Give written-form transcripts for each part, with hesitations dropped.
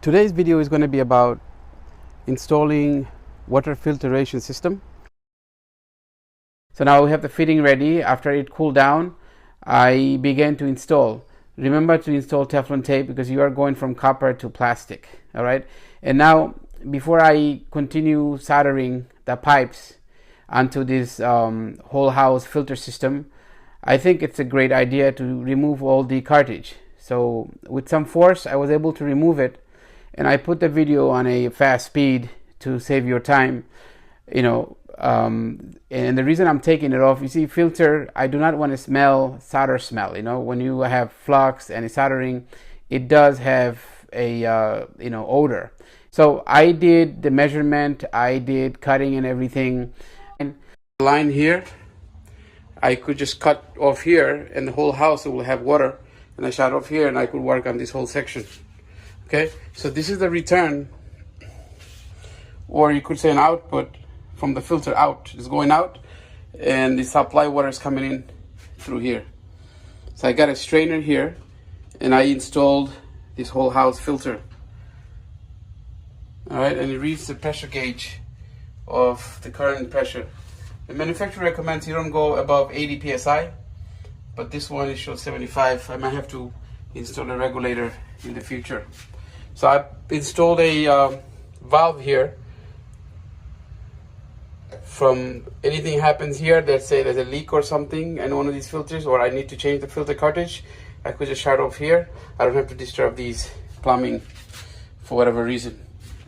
Today's video is going to be about installing water filtration system. So now we have the fitting ready. After it cooled down, I began to install. Remember to install Teflon tape because you are going from copper to plastic. All right. And now, before I continue soldering the pipes onto this whole house filter system, I think it's a great idea to remove all the cartridge. So with some force, I was able to remove it. And I put the video on a fast speed to save your time, and the reason I'm taking it off, you see, filter, I do not want to smell solder smell. When you have flux and soldering, it does have a odor. So I did the measurement, I did cutting and everything, and the line here, I could just cut off here, and the whole house will have water. And I shot off here, and I could work on this whole section. Okay, so this is the return, or you could say an output from the filter out. It's going out, and the supply water is coming in through here. So I got a strainer here, and I installed this whole house filter. All right, and it reads the pressure gauge of the current pressure. The manufacturer recommends you don't go above 80 psi, but this one it shows 75. I might have to install a regulator in the future. So I installed a valve here. From anything happens here, let's say there's a leak or something in one of these filters, or I need to change the filter cartridge, I could just shut off here. I don't have to disturb these plumbing for whatever reason.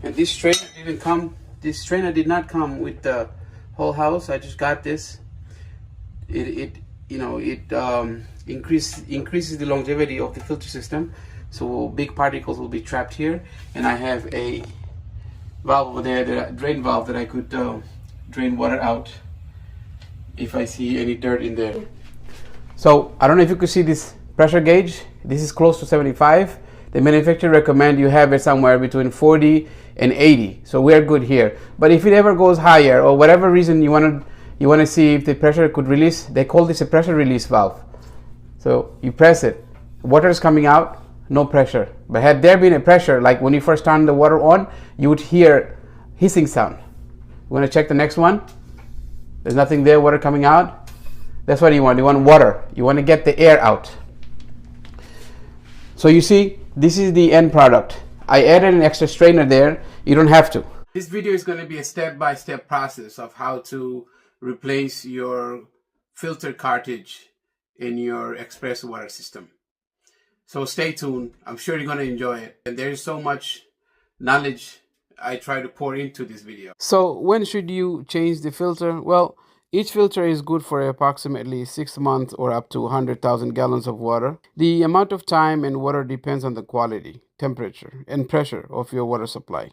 And this strainer didn't come. This strainer did not come with the whole house. I just got this. It increases the longevity of the filter system. So big particles will be trapped here, and I have a valve over there, the drain valve, that I could drain water out if I see any dirt in there. So I don't know if you could see this pressure gauge. This is close to 75. The manufacturer recommend you have it somewhere between 40 and 80. So we're good here. But if it ever goes higher, or whatever reason you want to see if the pressure could release, they call this a pressure release valve. So you press it, water is coming out, no pressure. But had there been a pressure, like when you first turn the water on, you would hear hissing sound. You want to check the next one? There's nothing there, water coming out. That's what you want. You want water. You want to get the air out. So you see, this is the end product. I added an extra strainer there. You don't have to. This video is going to be a step-by-step process of how to replace your filter cartridge in your express water system. So stay tuned. I'm sure you're going to enjoy it. And there's so much knowledge I try to pour into this video. So when should you change the filter? Well, each filter is good for approximately 6 months or up to 100,000 gallons of water. The amount of time and water depends on the quality, temperature, and pressure of your water supply.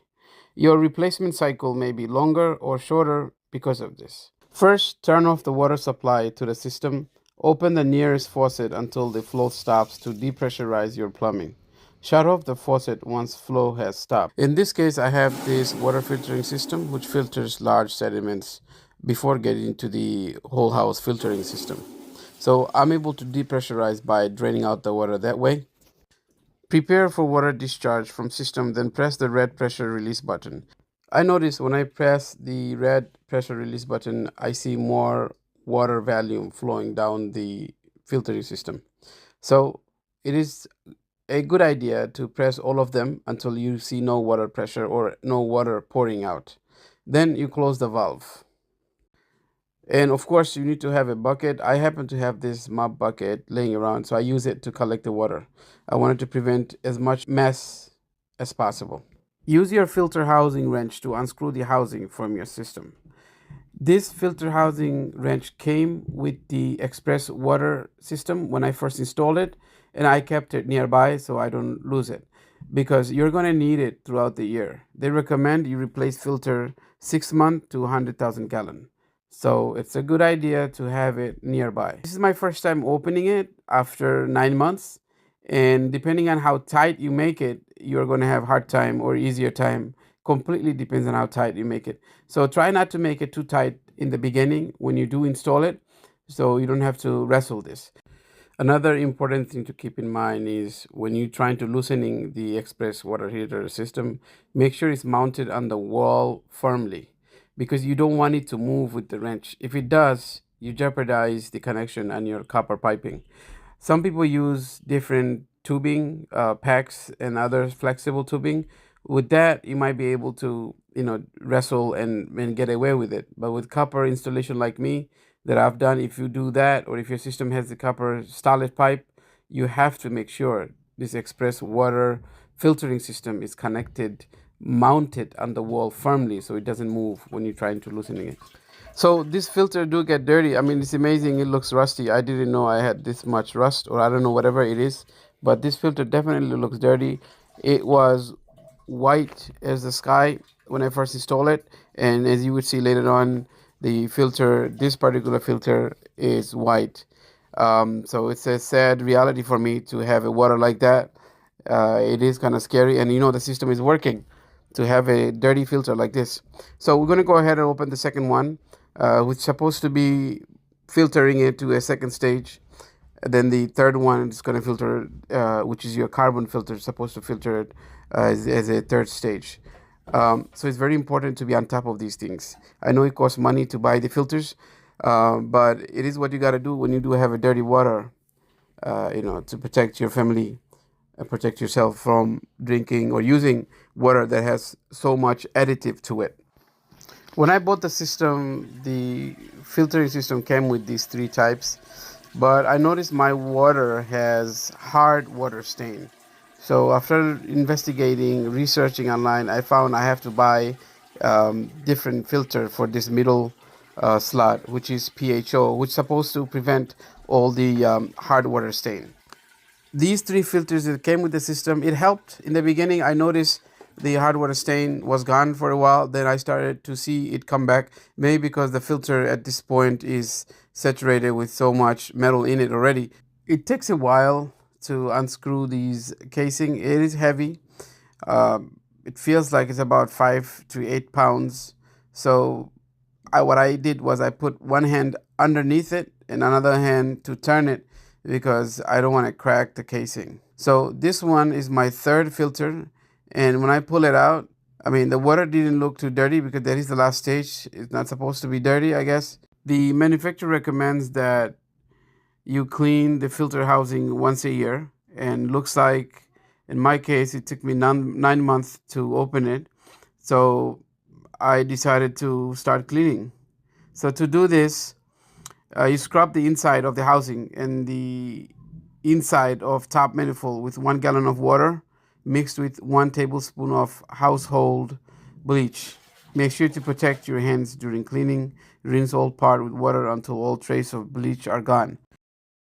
Your replacement cycle may be longer or shorter because of this. First, turn off the water supply to the system. Open the nearest faucet until the flow stops to depressurize your plumbing. Shut off the faucet once flow has stopped. In this case, I have this water filtering system which filters large sediments before getting to the whole house filtering system. So I'm able to depressurize by draining out the water that way. Prepare for water discharge from system, then press the red pressure release button. I notice when I press the red pressure release button, I see more water volume flowing down the filtering system. So it is a good idea to press all of them until you see no water pressure or no water pouring out. Then you close the valve. And of course, you need to have a bucket. I happen to have this mop bucket laying around, so I use it to collect the water. I wanted to prevent as much mess as possible. Use your filter housing wrench to unscrew the housing from your system. This filter housing wrench came with the express water system when I first installed it, and I kept it nearby so I don't lose it, because you're going to need it throughout the year. They recommend you replace filter 6 months to 100,000 gallon. So it's a good idea to have it nearby. This is my first time opening it after 9 months, and depending on how tight you make it, you're going to have hard time or easier time. Completely depends on how tight you make it. So try not to make it too tight in the beginning when you do install it, so you don't have to wrestle this. Another important thing to keep in mind is when you're trying to loosening the express water heater system, make sure it's mounted on the wall firmly because you don't want it to move with the wrench. If it does, you jeopardize the connection and your copper piping. Some people use different tubing packs and other flexible tubing. With that, you might be able to, wrestle and get away with it. But with copper installation like me that I've done, if you do that, or if your system has the copper starlet pipe, you have to make sure this express water filtering system is connected, mounted on the wall firmly so it doesn't move when you're trying to loosening it. So this filter do get dirty. I mean, it's amazing. It looks rusty. I didn't know I had this much rust, or I don't know, whatever it is. But this filter definitely looks dirty. It was white as the sky when I first installed it. And as you would see later on, the filter, this particular filter is white. So it's a sad reality for me to have a water like that. It is kind of scary. And the system is working to have a dirty filter like this. So we're going to go ahead and open the second one, which is supposed to be filtering it to a second stage. And then the third one is going to filter, which is your carbon filter, supposed to filter it as a third stage. So it's very important to be on top of these things. I know it costs money to buy the filters, but it is what you got to do when you do have a dirty water, to protect your family and protect yourself from drinking or using water that has so much additive to it. When I bought the system, the filtering system came with these three types, but I noticed my water has hard water stain. So after investigating, researching online, I found I have to buy different filter for this middle slot, which is PHO, which is supposed to prevent all the hard water stain. These three filters that came with the system, it helped. In the beginning, I noticed the hard water stain was gone for a while. Then I started to see it come back, maybe because the filter at this point is saturated with so much metal in it already. It takes a while to unscrew these casing. It is heavy. It feels like it's about 5 to 8 pounds. So what I did was I put one hand underneath it and another hand to turn it because I don't want to crack the casing. So this one is my third filter, and when I pull it out, I mean, the water didn't look too dirty because that is the last stage. It's not supposed to be dirty, I guess. The manufacturer recommends that you clean the filter housing once a year, and looks like in my case it took me 9 months to open it. So I decided to start cleaning. So to do this, you scrub the inside of the housing and the inside of top manifold with 1 gallon of water mixed with 1 tablespoon of household bleach. Make sure to protect your hands during cleaning. Rinse all part with water until all trace of bleach are gone.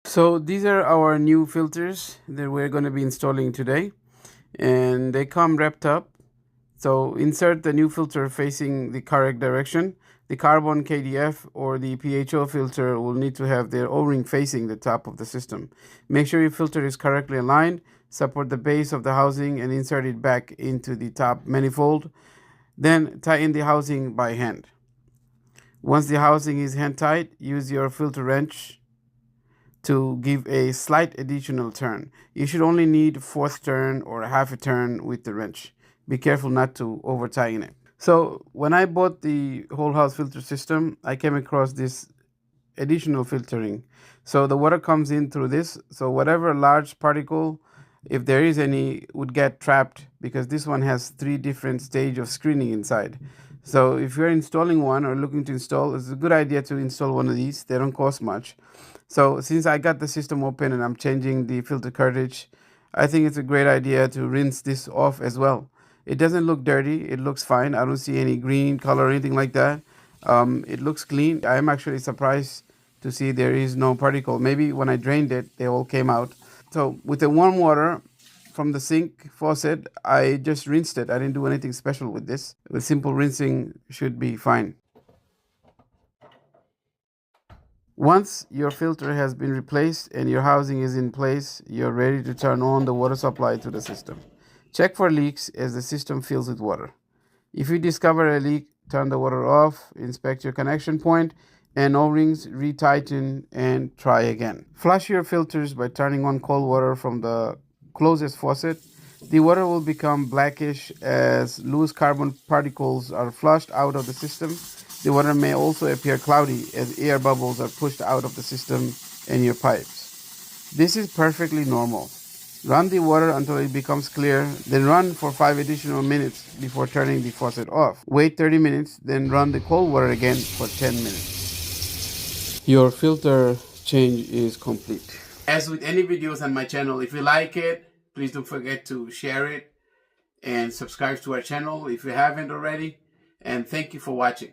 So these are our new filters that we're going to be installing today, and they come wrapped up. So insert the new filter facing the correct direction. The carbon KDF or the PHO filter will need to have their O-ring facing the top of the system. Make sure your filter is correctly aligned. Support the base of the housing and insert it back into the top manifold. Then tie in the housing by hand. Once the housing is hand tight, use your filter wrench to give a slight additional turn. You should only need 1/4 turn or half a turn with the wrench. Be careful not to over tighten it. So when I bought the whole house filter system, I came across this additional filtering. So the water comes in through this. So whatever large particle, if there is any, would get trapped because this one has 3 different stages of screening inside. So if you're installing one or looking to install, it's a good idea to install one of these. They don't cost much. So since I got the system open and I'm changing the filter cartridge, I think it's a great idea to rinse this off as well. It doesn't look dirty. It looks fine. I don't see any green color or anything like that. It looks clean. I'm actually surprised to see there is no particle. Maybe when I drained it, they all came out. So with the warm water from the sink faucet, I just rinsed it. I didn't do anything special with this. With simple rinsing should be fine. Once your filter has been replaced and your housing is in place, you're ready to turn on the water supply to the system. Check for leaks as the system fills with water. If you discover a leak, turn the water off, inspect your connection point, and O-rings, retighten, and try again. Flush your filters by turning on cold water from the closest faucet. The water will become blackish as loose carbon particles are flushed out of the system. The water may also appear cloudy as air bubbles are pushed out of the system and your pipes. This is perfectly normal. Run the water until it becomes clear, then run for 5 additional minutes before turning the faucet off. Wait 30 minutes, then run the cold water again for 10 minutes. Your filter change is complete. As with any videos on my channel, if you like it, please don't forget to share it and subscribe to our channel if you haven't already. And thank you for watching.